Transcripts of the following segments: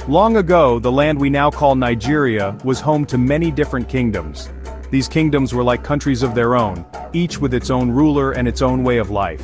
Long ago, the land we now call Nigeria was home to many different kingdoms. These kingdoms were like countries of their own, each with its own ruler and its own way of life.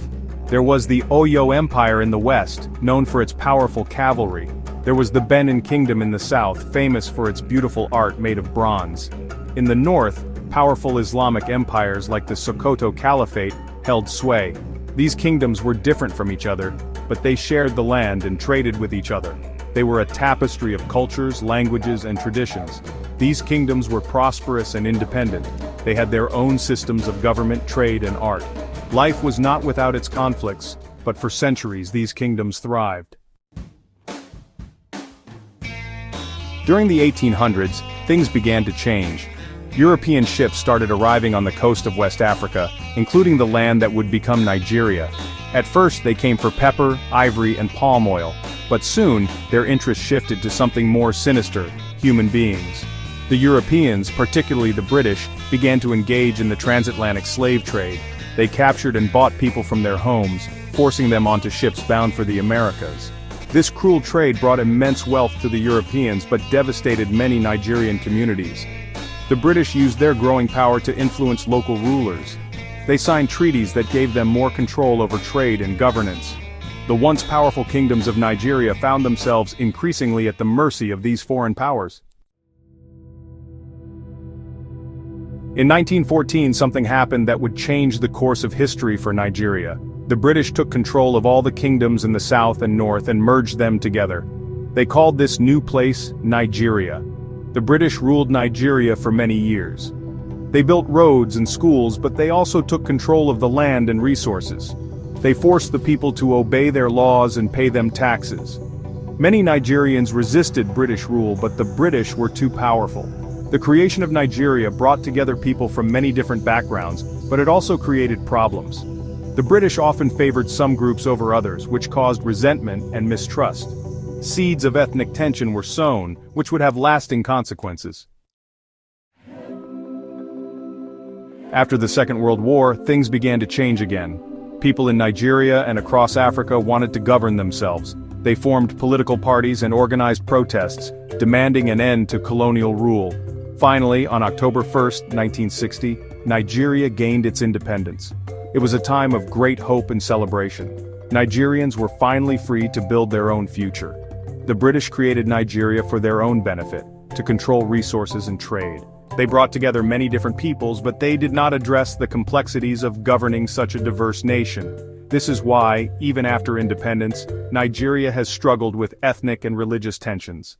There was the Oyo Empire in the west, known for its powerful cavalry. There was the Benin Kingdom in the south, famous for its beautiful art made of bronze. In the north, powerful Islamic empires like the Sokoto Caliphate held sway. These kingdoms were different from each other, but they shared the land and traded with each other. They were a tapestry of cultures, languages, and traditions. These kingdoms were prosperous and independent. They had their own systems of government, trade, and art. Life was not without its conflicts, but for centuries these kingdoms thrived. During the 1800s, things began to change. European ships started arriving on the coast of West Africa, including the land that would become Nigeria. At first they came for pepper, ivory, and palm oil, but soon their interest shifted to something more sinister: human beings. The Europeans, particularly the British, began to engage in the transatlantic slave trade. They captured and bought people from their homes, forcing them onto ships bound for the Americas. This cruel trade brought immense wealth to the Europeans but devastated many Nigerian communities. The British used their growing power to influence local rulers. They signed treaties that gave them more control over trade and governance. The once powerful kingdoms of Nigeria found themselves increasingly at the mercy of these foreign powers. In 1914, something happened that would change the course of history for Nigeria. The British took control of all the kingdoms in the south and north and merged them together. They called this new place Nigeria. The British ruled Nigeria for many years. They built roads and schools, but they also took control of the land and resources. They forced the people to obey their laws and pay them taxes. Many Nigerians resisted British rule, but the British were too powerful. The creation of Nigeria brought together people from many different backgrounds, but it also created problems. The British often favored some groups over others, which caused resentment and mistrust. Seeds of ethnic tension were sown, which would have lasting consequences. After the Second World War, things began to change again. People in Nigeria and across Africa wanted to govern themselves. They formed political parties and organized protests, demanding an end to colonial rule. Finally, on October 1, 1960, Nigeria gained its independence. It was a time of great hope and celebration. Nigerians were finally free to build their own future. The British created Nigeria for their own benefit, to control resources and trade. They brought together many different peoples, but they did not address the complexities of governing such a diverse nation. This is why, even after independence, Nigeria has struggled with ethnic and religious tensions.